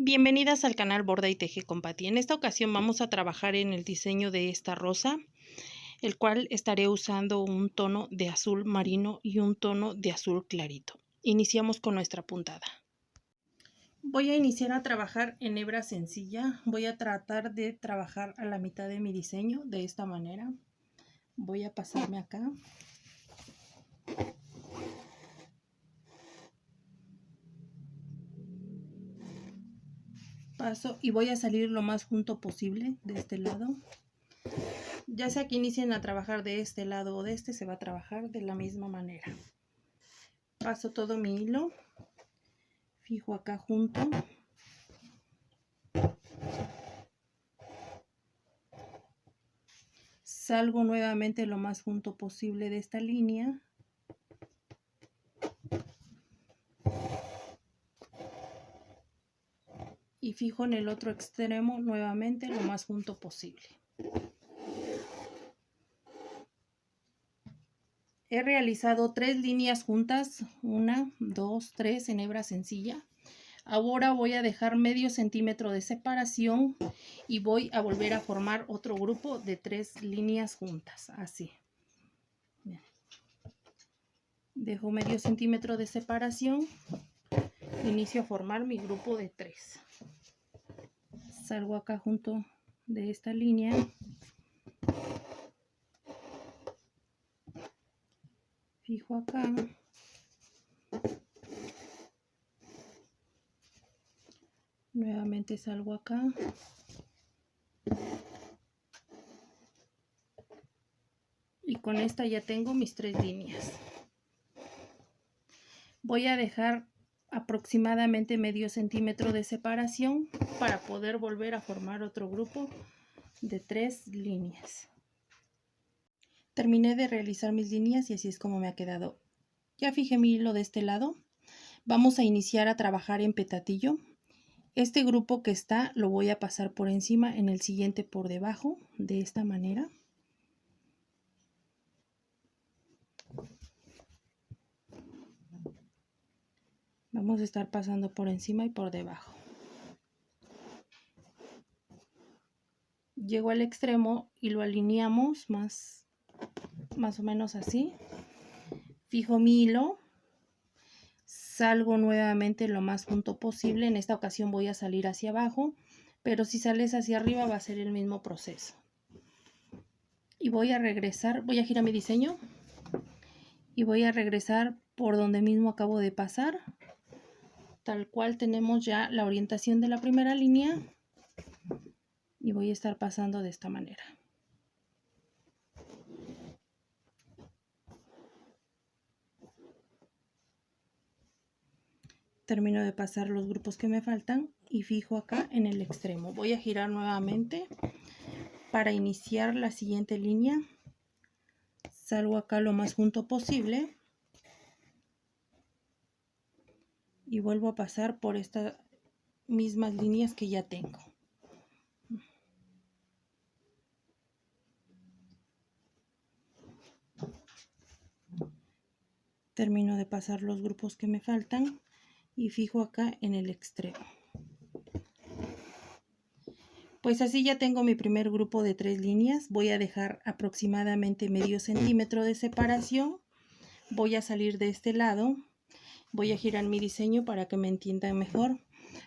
Bienvenidas al canal Borda y Teje con Patti. En esta ocasión vamos a trabajar en el diseño de esta rosa, el cual estaré usando un tono de azul marino y un tono de azul clarito. Iniciamos con nuestra puntada. Voy a iniciar a trabajar en hebra sencilla. Voy a tratar de trabajar a la mitad de mi diseño de esta manera. Voy a pasarme acá. Paso y voy a salir lo más junto posible de este lado. Ya sea que inicien a trabajar de este lado o de este, se va a trabajar de la misma manera. Paso todo mi hilo, fijo acá junto. Salgo nuevamente lo más junto posible de esta línea. Y fijo en el otro extremo nuevamente lo más junto posible. He realizado 3 líneas juntas, 1, 2, 3 en hebra sencilla. Ahora voy a dejar medio centímetro de separación y voy a volver a formar otro grupo de 3 líneas juntas, así. Bien. Dejo medio centímetro de separación, inicio a formar mi grupo de 3. Salgo acá junto de esta línea. Fijo acá. Nuevamente salgo acá. Y con esta ya tengo mis 3 líneas. Voy a dejar aproximadamente medio centímetro de separación para poder volver a formar otro grupo de 3 líneas. Terminé de realizar mis líneas y así es como me ha quedado. Ya fijé mi hilo de este lado. Vamos a iniciar a trabajar en petatillo. Este grupo que está lo voy a pasar por encima, en el siguiente por debajo, de esta manera. Vamos a estar pasando por encima y por debajo. Llego al extremo y lo alineamos más o menos así. Fijo mi hilo. Salgo nuevamente lo más junto posible. En esta ocasión voy a salir hacia abajo, pero si sales hacia arriba va a ser el mismo proceso. Y voy a regresar, voy a girar mi diseño y voy a regresar por donde mismo acabo de pasar. Tal cual tenemos ya la orientación de la primera línea y voy a estar pasando de esta manera. Termino de pasar los grupos que me faltan y fijo acá en el extremo. Voy a girar nuevamente para iniciar la siguiente línea. Salgo acá lo más junto posible y vuelvo a pasar por estas mismas líneas que ya tengo. Termino de pasar los grupos que me faltan y fijo acá en el extremo. Pues así ya tengo mi primer grupo de 3 líneas. Voy a dejar aproximadamente medio centímetro de separación. Voy a salir de este lado. Voy a girar mi diseño para que me entiendan mejor.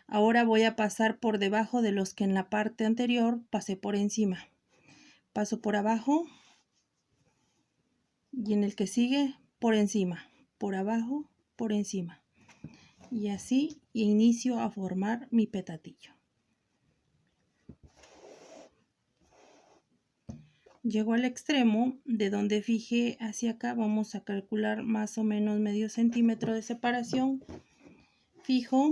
Ahora voy a pasar por debajo de los que en la parte anterior pasé por encima. Paso por abajo y en el que sigue por encima, por abajo, por encima. Y así inicio a formar mi petatillo. Llego al extremo, de donde fijé hacia acá vamos a calcular más o menos medio centímetro de separación. Fijo,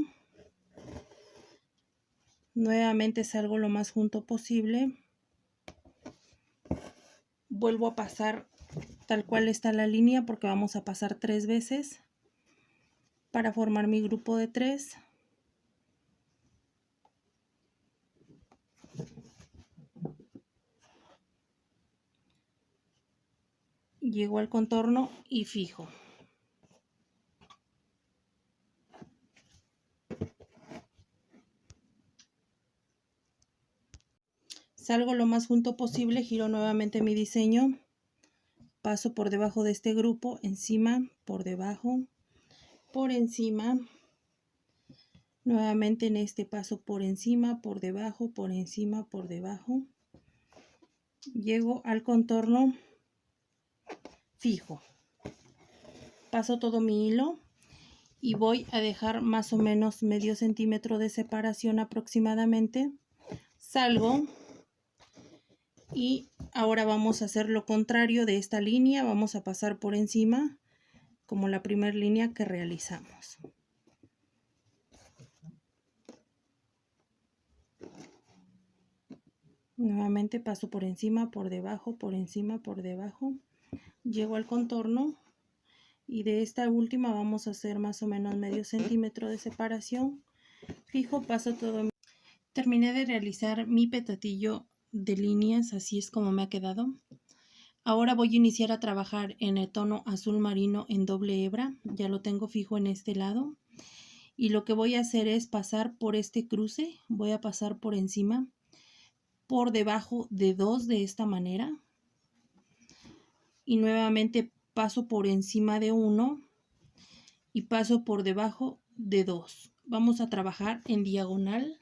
nuevamente salgo lo más junto posible. Vuelvo a pasar tal cual está la línea porque vamos a pasar 3 veces para formar mi grupo de 3. Llego al contorno y fijo. Salgo lo más junto posible, giro nuevamente mi diseño, paso por debajo de este grupo, encima, por debajo, por encima, nuevamente en este paso por encima, por debajo, por encima, por debajo. Llego al contorno fijo, paso todo mi hilo y voy a dejar más o menos medio centímetro de separación aproximadamente. Salgo y ahora vamos a hacer lo contrario de esta línea, vamos a pasar por encima como la primera línea que realizamos. Nuevamente paso por encima, por debajo, por encima, por debajo. Llego al contorno y de esta última vamos a hacer más o menos medio centímetro de separación. Fijo, paso todo. Terminé de realizar mi petatillo de líneas, así es como me ha quedado. Ahora voy a iniciar a trabajar en el tono azul marino en doble hebra. Ya lo tengo fijo en este lado. Y lo que voy a hacer es pasar por este cruce. Voy a pasar por encima, por debajo de 2 de esta manera. Y nuevamente paso por encima de 1 y paso por debajo de 2. Vamos a trabajar en diagonal.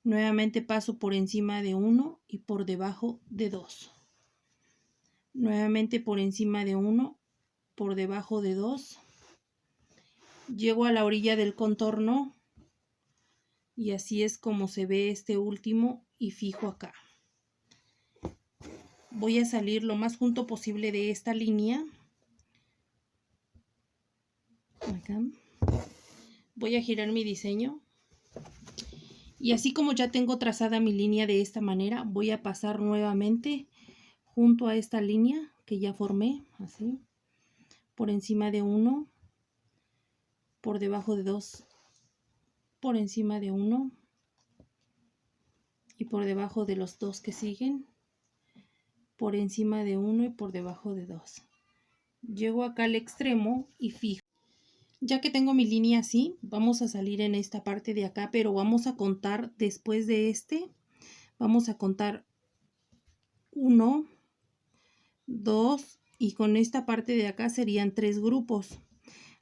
Nuevamente paso por encima de 1 y por debajo de 2. Nuevamente por encima de 1, por debajo de 2. Llego a la orilla del contorno y así es como se ve este último y fijo acá. Voy a salir lo más junto posible de esta línea. Acá. Voy a girar mi diseño. Y así como ya tengo trazada mi línea de esta manera, voy a pasar nuevamente junto a esta línea que ya formé, así, por encima de 1, por debajo de 2, por encima de 1 y por debajo de los 2 que siguen, por encima de 1 y por debajo de 2. Llego acá al extremo y fijo. Ya que tengo mi línea así, vamos a salir en esta parte de acá, pero vamos a contar después de este, vamos a contar 1, 2 y con esta parte de acá serían 3 grupos.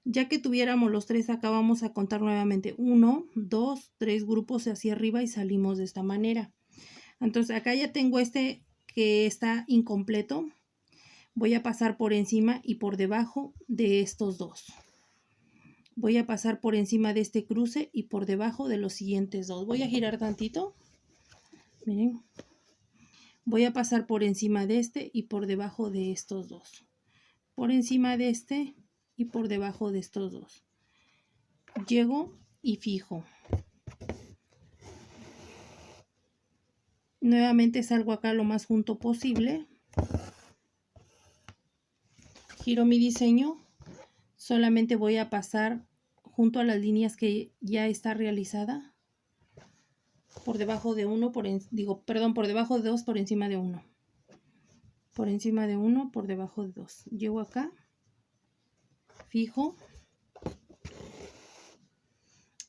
Ya que tuviéramos los 3 acá, vamos a contar nuevamente 1, 2, 3 grupos hacia arriba y salimos de esta manera. Entonces acá ya tengo este que está incompleto. Voy a pasar por encima y por debajo de estos dos. Voy a pasar por encima de este cruce y por debajo de los siguientes dos. Voy a girar tantito. Miren. Voy a pasar por encima de este y por debajo de estos dos. Por encima de este y por debajo de estos dos. Llego y fijo. Nuevamente salgo acá lo más junto posible. Giro mi diseño. Solamente voy a pasar junto a las líneas que ya está realizada. Por debajo de uno, por debajo de dos, por encima de uno. Por encima de uno, por debajo de dos. Llego acá. Fijo.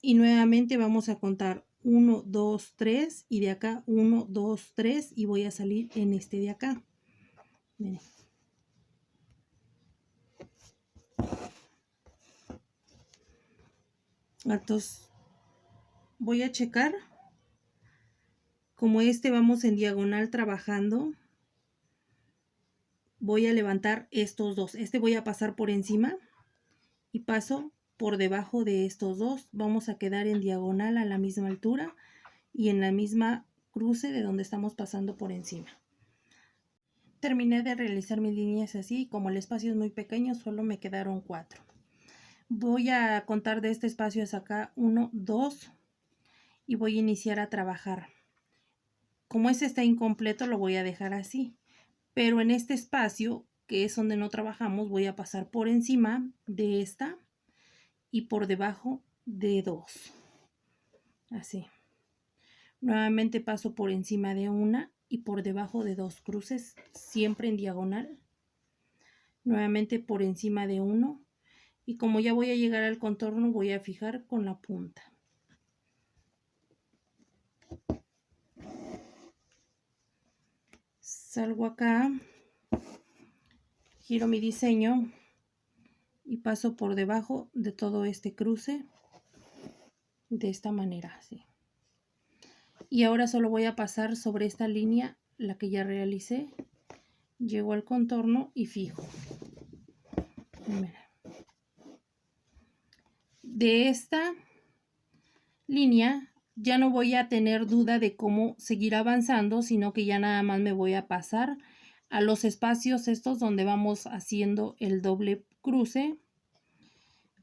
Y nuevamente vamos a contar 1, 2, 3 y de acá 1, 2, 3 y voy a salir en este de acá. Miren. Entonces voy a checar. Como este vamos en diagonal trabajando, voy a levantar estos dos. Este voy a pasar por encima y paso por debajo de estos dos. Vamos a quedar en diagonal a la misma altura y en la misma cruce de donde estamos pasando por encima. Terminé de realizar mis líneas así. Como el espacio es muy pequeño, solo me quedaron 4. Voy a contar de este espacio hasta acá 1, 2 y voy a iniciar a trabajar. Como este está incompleto, lo voy a dejar así. Pero en este espacio, que es donde no trabajamos, voy a pasar por encima de esta y por debajo de 2. Así. Nuevamente paso por encima de una y por debajo de 2 cruces, siempre en diagonal. Nuevamente por encima de 1. Y como ya voy a llegar al contorno, voy a fijar con la punta. Salgo acá, giro mi diseño y paso por debajo de todo este cruce de esta manera, así. Y ahora solo voy a pasar sobre esta línea, la que ya realicé. Llego al contorno y fijo. Mira. De esta línea ya no voy a tener duda de cómo seguir avanzando, sino que ya nada más me voy a pasar a los espacios estos donde vamos haciendo el doble cruce.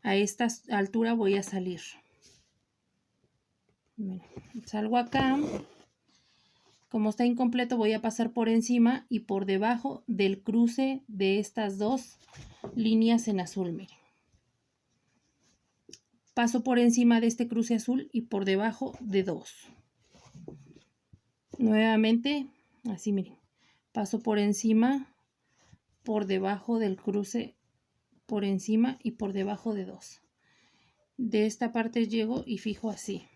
A esta altura voy a salir. Mira, salgo acá. Como está incompleto, voy a pasar por encima y por debajo del cruce de estas dos líneas en azul. Miren. Paso por encima de este cruce azul y por debajo de dos. Nuevamente, así miren. Paso por encima, por debajo del cruce, por encima y por debajo de dos. De esta parte llego y fijo así.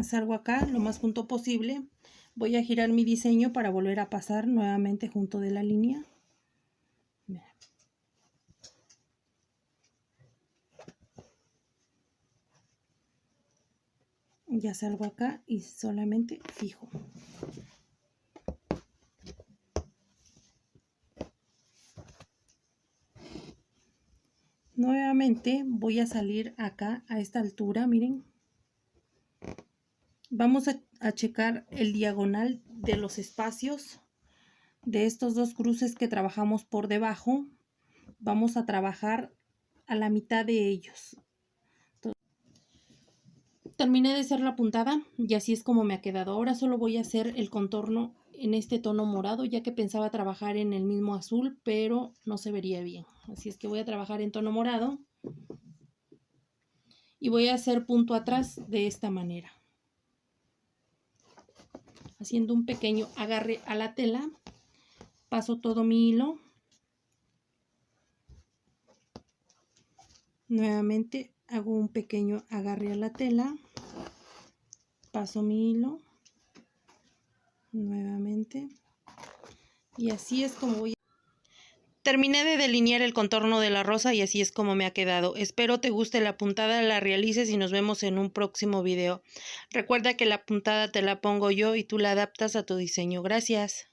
Salgo acá lo más junto posible. Voy a girar mi diseño para volver a pasar nuevamente junto de la línea. Ya salgo acá y solamente fijo. Nuevamente voy a salir acá a esta altura, miren. Vamos a checar el diagonal de los espacios de estos dos cruces que trabajamos por debajo. Vamos a trabajar a la mitad de ellos. Terminé de hacer la puntada y así es como me ha quedado. Ahora solo voy a hacer el contorno en este tono morado, ya que pensaba trabajar en el mismo azul, pero no se vería bien. Así es que voy a trabajar en tono morado y voy a hacer punto atrás de esta manera, haciendo un pequeño agarre a la tela. Paso todo mi hilo. Nuevamente hago un pequeño agarre a la tela. Paso mi hilo. Nuevamente. Y así es como voy. Terminé de delinear el contorno de la rosa y así es como me ha quedado. Espero te guste la puntada, la realices y nos vemos en un próximo video. Recuerda que la puntada te la pongo yo y tú la adaptas a tu diseño. Gracias.